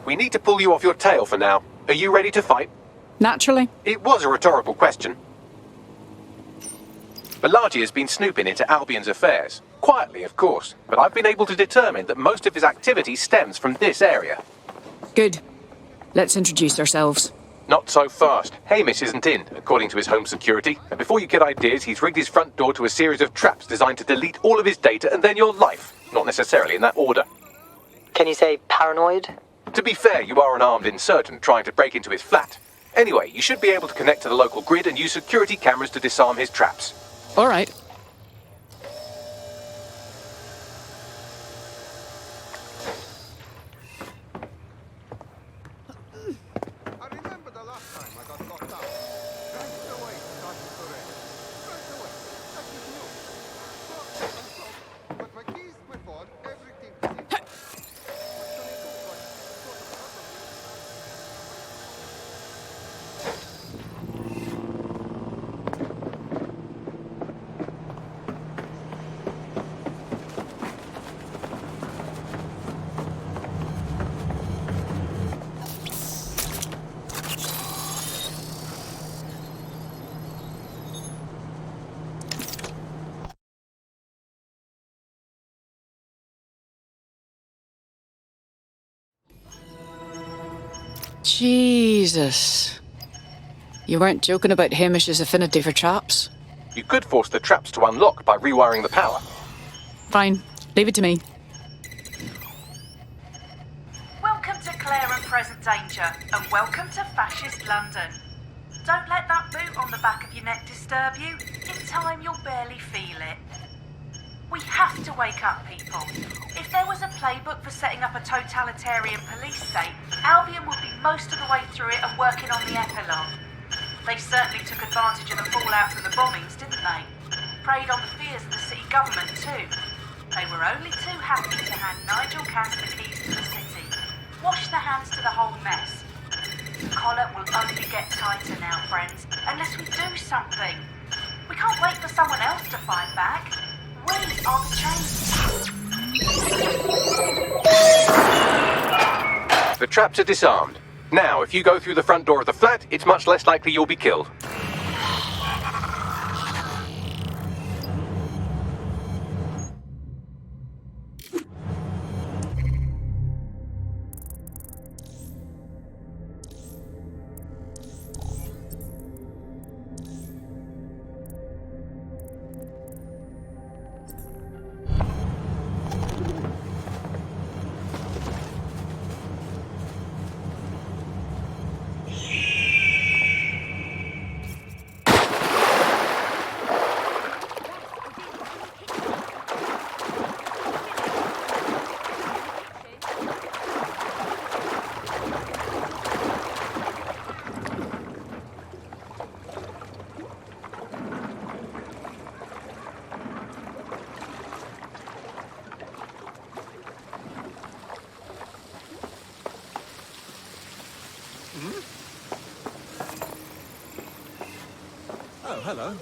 We need to pull you off your tail for now. Are you ready to fight? Naturally. It was a rhetorical question. Bolaji has been snooping into Albion's affairs. Quietly, of course, but I've been able to determine that most of his activity stems from this area. Good. Let's introduce ourselves. Not so fast. Hamish isn't in, according to his home security. And before you get ideas, he's rigged his front door to a series of traps designed to delete all of his data and then your life. Not necessarily in that order. Can you say paranoid? To be fair, you are an armed insurgent trying to break into his flat. Anyway, you should be able to connect to the local grid and use security cameras to disarm his traps. All right. Jesus. You weren't joking about Hamish's affinity for traps? You could force the traps to unlock by rewiring the power. Fine. Leave it to me. Welcome to Clare and Present Danger, and welcome to Fascist London. Don't let that boot on the back of your neck disturb you. In time, you'll barely feel it. We have to wake up, people. If there was a playbook for setting up a totalitarian police state, Albion would be most of the way through it and working on the epilogue. They certainly took advantage of the fallout from the bombings, didn't they? Preyed on the fears of the city government, too. They were only too happy to hand Nigel Cass the keys to the city. Wash their hands to the whole mess. The collar will only get tighter now, friends, unless we do something. We can't wait for someone else to fight back. We are the change. The traps are disarmed. Now, if you go through the front door of the flat, it's much less likely you'll be killed. Oh, hello.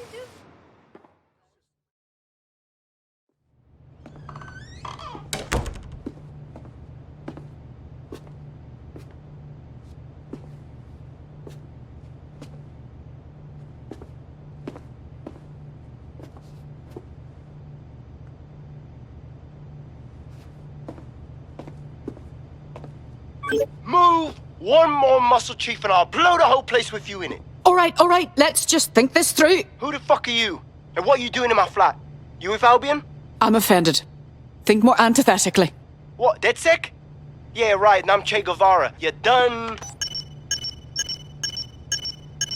Move! One more muscle chief and I'll blow the whole place with you in it. All right. Let's just think this through. Who the fuck are you? And what are you doing in my flat? You with Albion? I'm offended. Think more antithetically. What, DedSec? Yeah, right, and I'm Che Guevara. You done?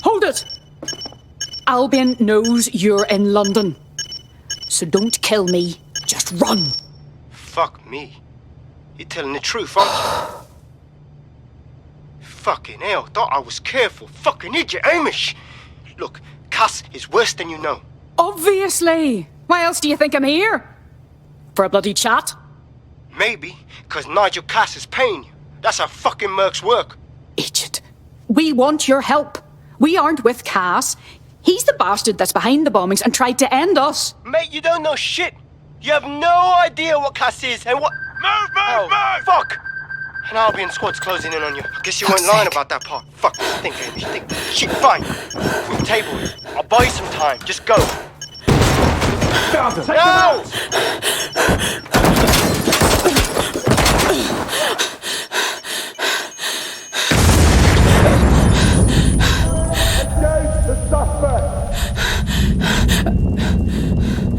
Hold it! Albion knows you're in London. So don't kill me. Just run. Fuck me. You're telling the truth, aren't you? Fucking hell, thought I was careful. Fucking idiot, Hamish! Look, Cass is worse than you know. Obviously. Why else do you think I'm here? For a bloody chat? Maybe, because Nigel Cass is paying you. That's how fucking mercs work. Idiot. We want your help. We aren't with Cass. He's the bastard that's behind the bombings and tried to end us. Mate, you don't know shit. You have no idea what Cass is and what... Move! Fuck! An Albion squad's closing in on you. I guess you weren't lying about that part. Fuck, think, Hamish, think. Shit, fine. We'll table it. I'll buy you some time. Just go. Found them! No!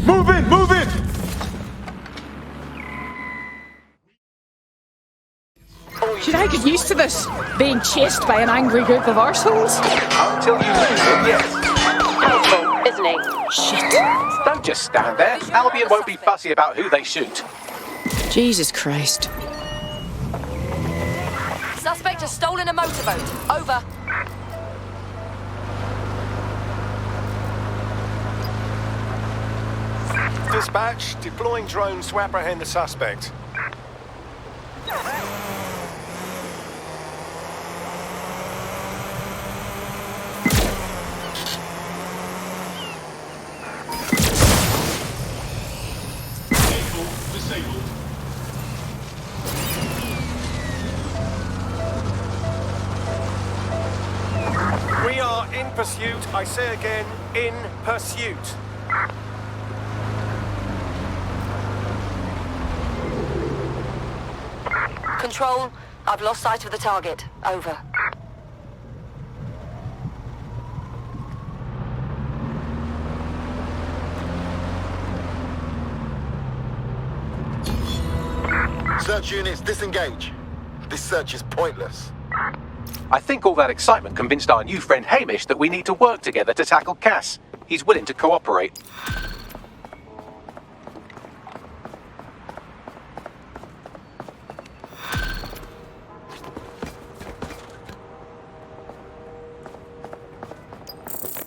Move in! Move in! Should I get used to this? Being chased by an angry group of arseholes? Until you lose him, yes. Helpful, isn't he? Shit. Don't just stand there. Albion won't be fussy about who they shoot. Jesus Christ. Suspect has stolen a motorboat. Over. Dispatch, deploying drones to apprehend the suspect. Disabled. We are in pursuit. I say again, in pursuit. Control, I've lost sight of the target. Over. Search units, disengage. This search is pointless. I think all that excitement convinced our new friend Hamish that we need to work together to tackle Cass. He's willing to cooperate.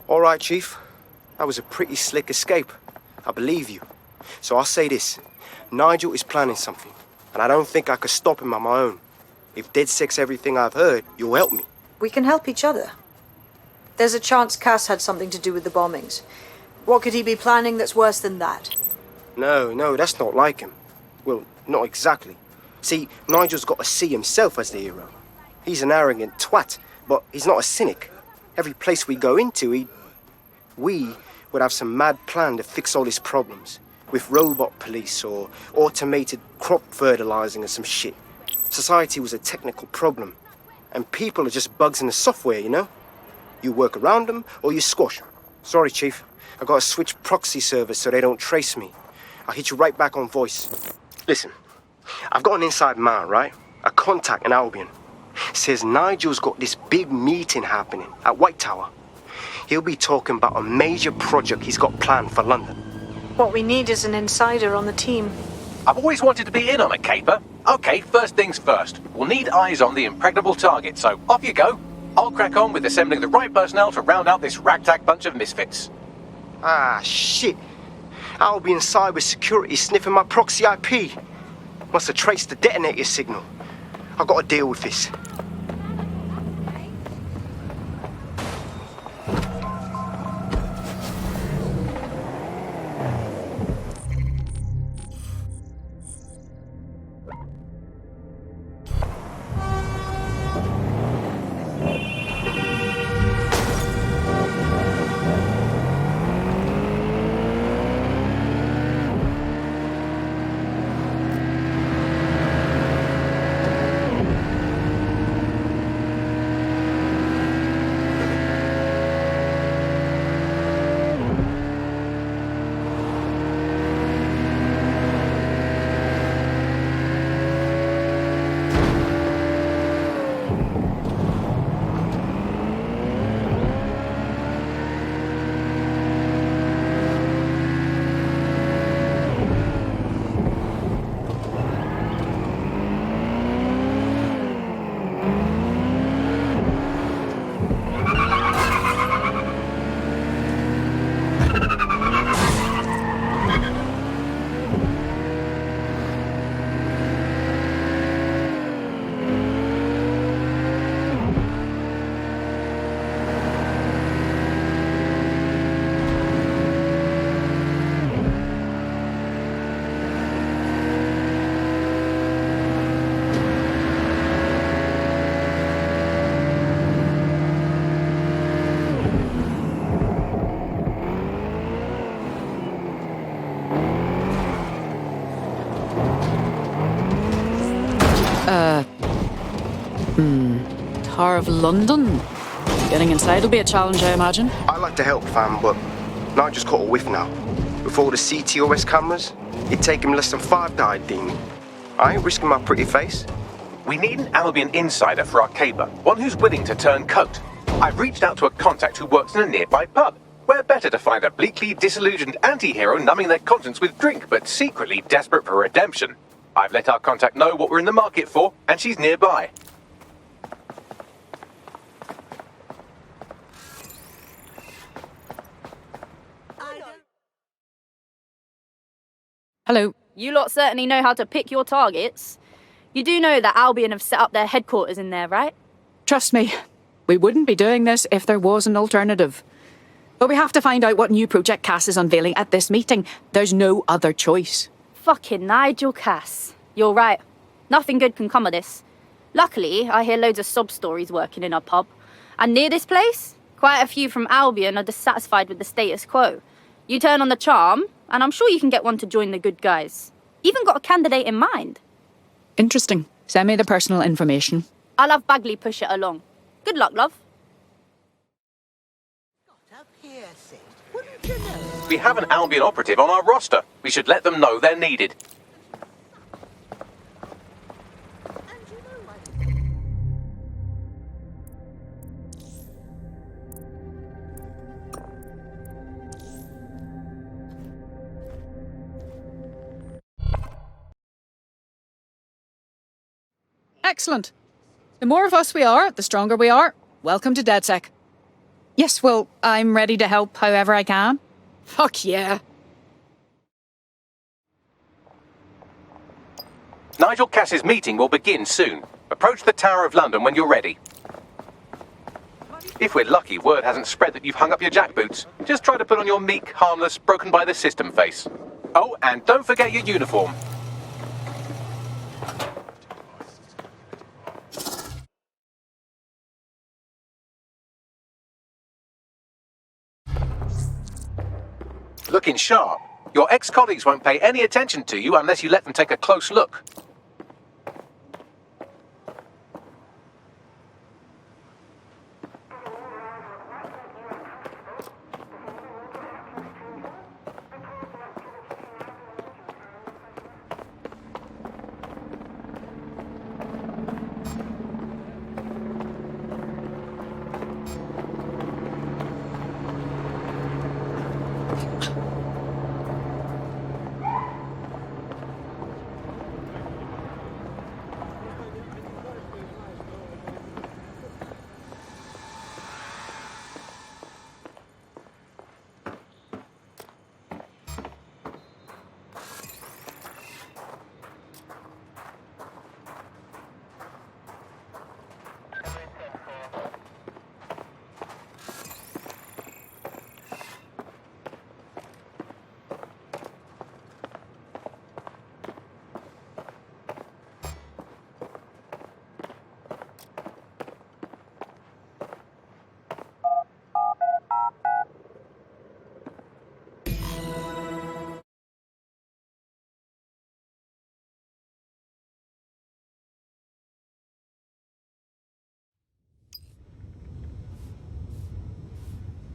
All right, Chief. That was a pretty slick escape. I believe you. So I'll say this. Nigel is planning something, and I don't think I could stop him on my own. If DedSec's everything I've heard, you'll help me. We can help each other. There's a chance Cass had something to do with the bombings. What could he be planning that's worse than that? No, that's not like him. Well, not exactly. See, Nigel's got to see himself as the hero. He's an arrogant twat, but he's not a cynic. Every place we go into, we would have some mad plan to fix all his problems. With robot police or automated crop fertilizing or some shit. Society was a technical problem. And people are just bugs in the software, you know? You work around them or you squash them. Sorry, Chief. I gotta switch proxy servers so they don't trace me. I'll hit you right back on voice. Listen, I've got an inside man, right? A contact in Albion. Says Nigel's got this big meeting happening at White Tower. He'll be talking about a major project he's got planned for London. What we need is an insider on the team. I've always wanted to be in on a caper. Okay, first things first. We'll need eyes on the impregnable target, so off you go. I'll crack on with assembling the right personnel to round out this ragtag bunch of misfits. Ah, shit. Albion cybersecurity sniffing my proxy IP. Must have traced the detonator signal. I've got to deal with this. Tower of London. Getting inside will be a challenge, I imagine. I like to help, fam, but Nigel's caught a whiff now. With all the CTOS cameras, it'd take him less than 5 to ID me. I ain't risking my pretty face. We need an Albion insider for our caper, one who's willing to turn coat. I've reached out to a contact who works in a nearby pub. Where better to find a bleakly disillusioned anti-hero numbing their conscience with drink, but secretly desperate for redemption. I've let our contact know what we're in the market for, and she's nearby. Hello. You lot certainly know how to pick your targets. You do know that Albion have set up their headquarters in there, right? Trust me, we wouldn't be doing this if there was an alternative. But we have to find out what new project Cass is unveiling at this meeting. There's no other choice. Fucking Nigel Cass. You're right. Nothing good can come of this. Luckily, I hear loads of sob stories working in our pub. And near this place, quite a few from Albion are dissatisfied with the status quo. You turn on the charm, and I'm sure you can get one to join the good guys. Even got a candidate in mind. Interesting. Send me the personal information. I'll have Bagley push it along. Good luck, love. We have an Albion operative on our roster. We should let them know they're needed. Excellent. The more of us we are, the stronger we are. Welcome to DedSec. Yes, well, I'm ready to help however I can. Fuck yeah. Nigel Cass's meeting will begin soon. Approach the Tower of London when you're ready. If we're lucky, word hasn't spread that you've hung up your jackboots. Just try to put on your meek, harmless, broken by the system face. Oh, and don't forget your uniform. Looking sharp. Your ex-colleagues won't pay any attention to you unless you let them take a close look.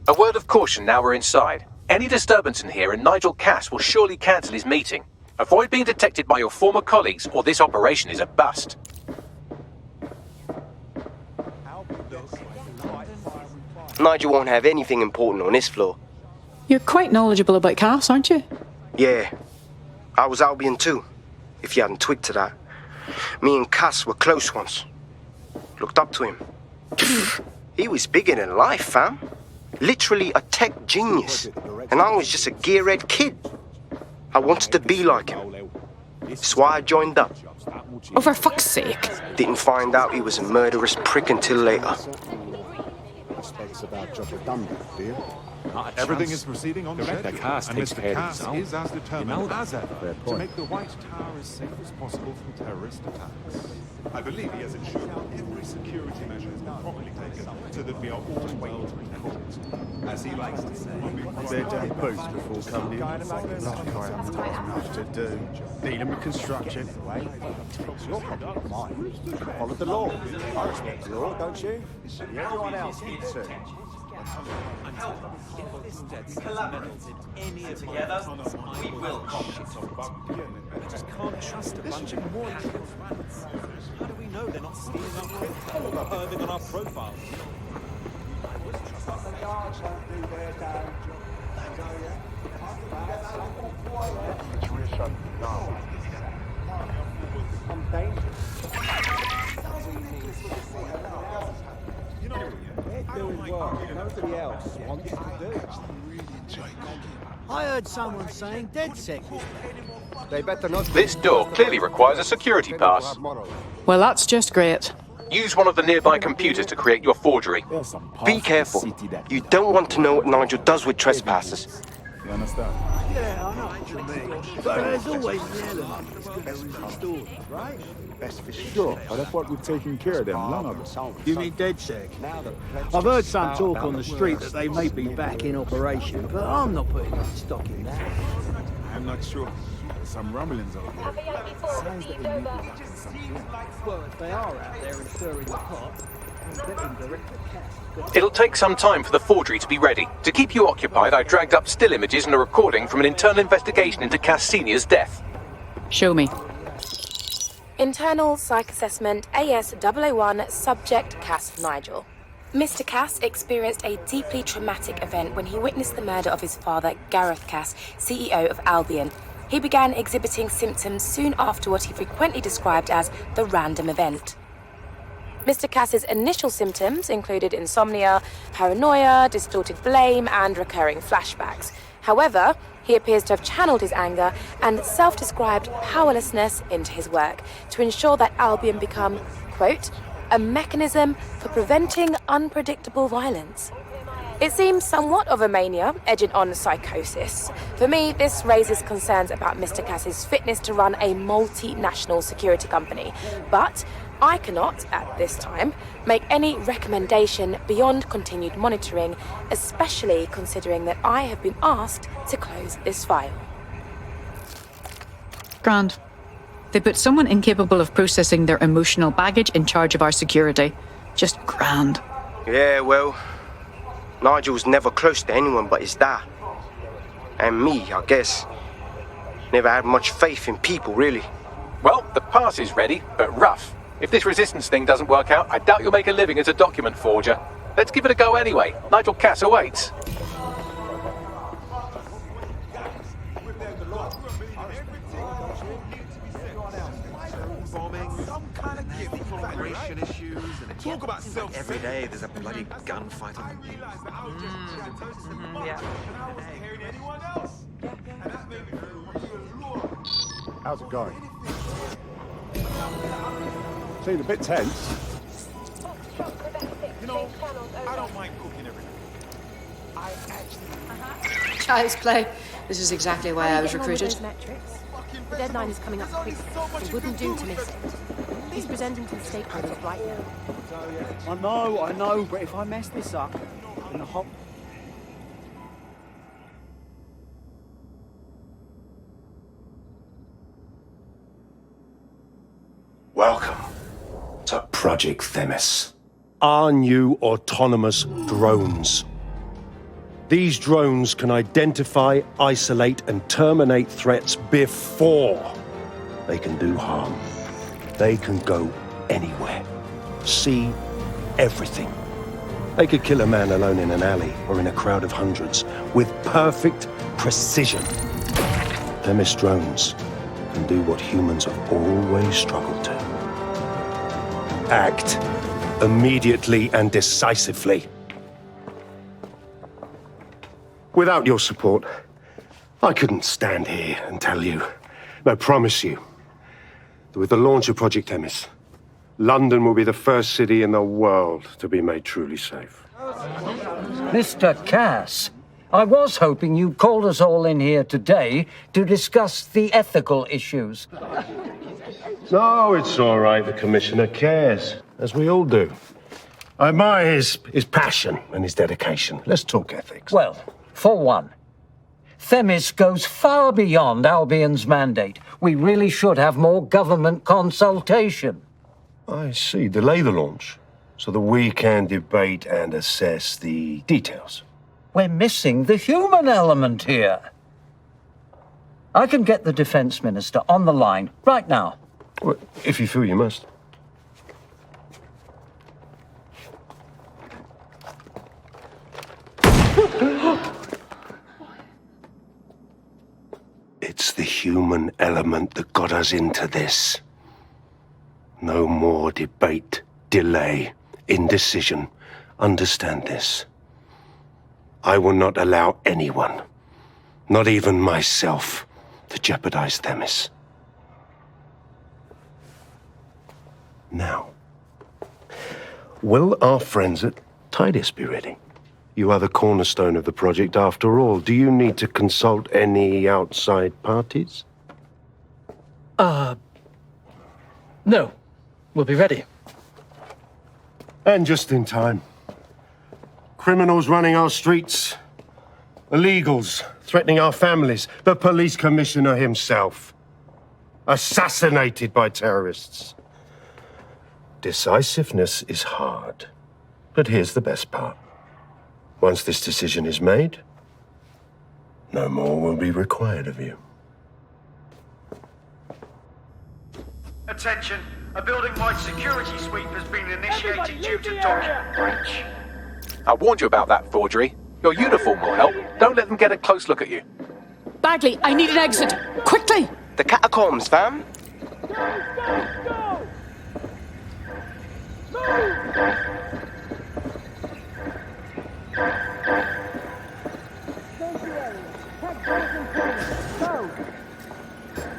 A word of caution now we're inside. Any disturbance in here and Nigel Cass will surely cancel his meeting. Avoid being detected by your former colleagues or this operation is a bust. Nigel won't have anything important on this floor. You're quite knowledgeable about Cass, aren't you? Yeah. I was Albion too, if you hadn't twigged to that. Me and Cass were close once. Looked up to him. He was bigger than life, fam. Literally a tech genius. And I was just a gearhead kid. I wanted to be like him. That's why I joined up. Oh, for fuck's sake. Didn't find out he was a murderous prick until later. Everything is proceeding on schedule, and Mr. Cass is as determined as ever to make the White Tower as safe as possible from terrorist attacks. I believe he has ensured every security measure has been properly taken so that we are all well recalled. As he likes to say, They're done boots before coming in. Like I haven't got enough to do. Dealing with construction. Your problem is mine. Follow the law. I respect the law, don't you? Everyone else needs to. Together, we will conquer. I just can't trust a bunch of more friends. How do we know they're not stealing our crypto or perving on our profiles? I'm dangerous. You know, They're doing work nobody else wants to do. I heard someone saying DedSec was They better not. This door clearly requires a security pass. Well, that's just great. Use one of the nearby computers to create your forgery. Be careful. You don't want to know what Nigel does with trespassers. you understand? Yeah, I know what you mean. But there's always an element that's going to restore, right? Best for Sure, but I thought we'd taken care of them long ago. You mean DedSec? I've heard some talk on the street that they may be back in operation, but I'm not putting any stock in that. I'm not sure. There's some rumblings out there. Sounds that they may be up to something. Well, if they are out there and stirring the pot, I'll bet them direct to Cass. It'll take some time for the forgery to be ready. To keep you occupied, I dragged up still images and a recording from an internal investigation into Cass Senior's death. Show me. Internal Psych Assessment AS001 Subject Cass Nigel. Mr. Cass experienced a deeply traumatic event when he witnessed the murder of his father, Gareth Cass, CEO of Albion. He began exhibiting symptoms soon after what he frequently described as the random event. Mr. Cass's initial symptoms included insomnia, paranoia, distorted blame, and recurring flashbacks. However, he appears to have channeled his anger and self-described powerlessness into his work to ensure that Albion become, quote, a mechanism for preventing unpredictable violence. It seems somewhat of a mania, edging on psychosis. For me, this raises concerns about Mr. Cass's fitness to run a multinational security company, but I cannot, at this time, make any recommendation beyond continued monitoring, especially considering that I have been asked to close this file. Grand. They put someone incapable of processing their emotional baggage in charge of our security. Just grand. Yeah, well, Nigel's never close to anyone but his dad. And me, I guess. Never had much faith in people, really. Well, the pass is ready, but rough. If this resistance thing doesn't work out, I doubt you'll make a living as a document forger. Let's give it a go anyway. Nigel Cass awaits. Talk about self. Every day there's a bloody gunfight on the news. Yeah. How's it going? Seems a bit tense. You know, I don't mind cooking everything. I actually... Child's play. This is exactly why I was recruited. The deadline is coming up quickly. It wouldn't do to miss it. He's presenting to the stakeholders right now. I know, but if I mess this up, then the hot... Welcome to Project Themis. Our new autonomous drones. These drones can identify, isolate, and terminate threats before they can do harm. They can go anywhere, see everything. They could kill a man alone in an alley or in a crowd of hundreds with perfect precision. Themis drones can do what humans have always struggled to. Act immediately and decisively. Without your support, I couldn't stand here and tell you, I promise you, that with the launch of Project Themis, London will be the first city in the world to be made truly safe. Mr. Cass, I was hoping you'd called us all in here today to discuss the ethical issues. No, it's all right. The Commissioner cares, as we all do. I admire his passion and his dedication. Let's talk ethics. Well, for one, Themis goes far beyond Albion's mandate. We really should have more government consultation. I see. Delay the launch so that we can debate and assess the details. We're missing the human element here. I can get the Defense Minister on the line right now. Well, if you feel you must. It's the human element that got us into this. No more debate, delay, indecision. Understand this. I will not allow anyone, not even myself, to jeopardize Themis. Now, will our friends at Tidus be ready? You are the cornerstone of the project after all. Do you need to consult any outside parties? No. We'll be ready. And just in time. Criminals running our streets. Illegals threatening our families. The police commissioner himself. Assassinated by terrorists. Decisiveness is hard. But here's the best part. Once this decision is made, no more will be required of you. Attention, a building-wide security sweep has been initiated due to document breach. I warned you about that forgery. Your uniform will help. Don't let them get a close look at you. Bagley, I need an exit. Quickly! The catacombs, fam.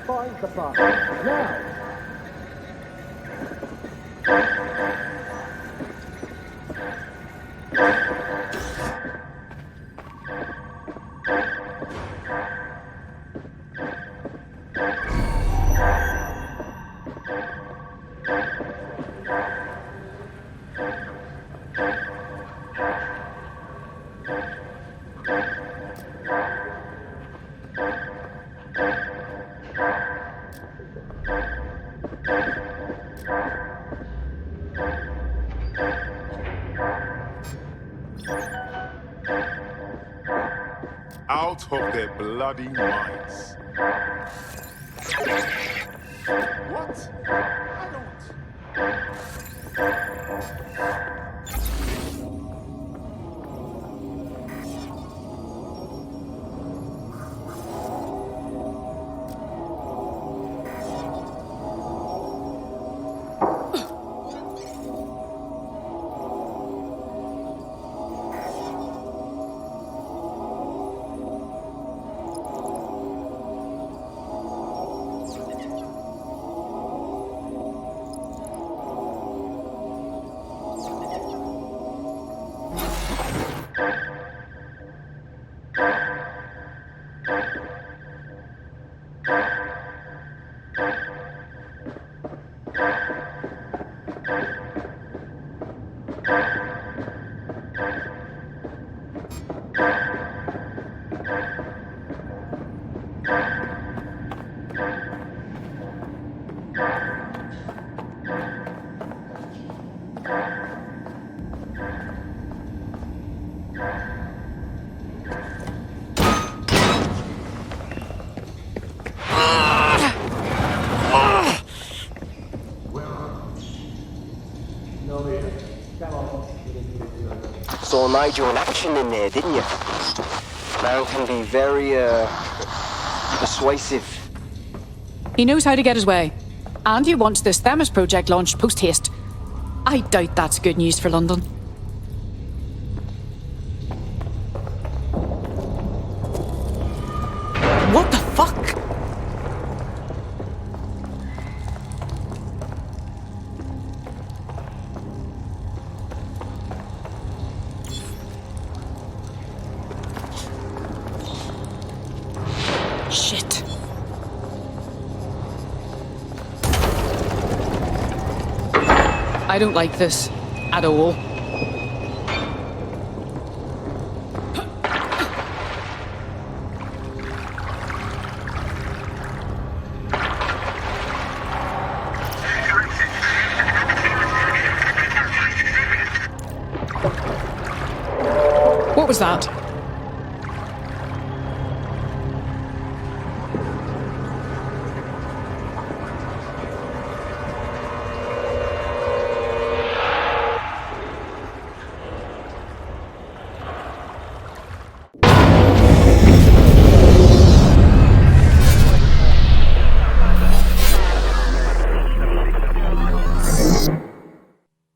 Find the bus. Now! Out of their bloody minds. What? I Saw Nigel in action in there, didn't you? Man can be very, persuasive. He knows how to get his way. And he wants this Themis project launched post-haste. I doubt that's good news for London. What the fuck? Shit. I don't like this. At all. What was that?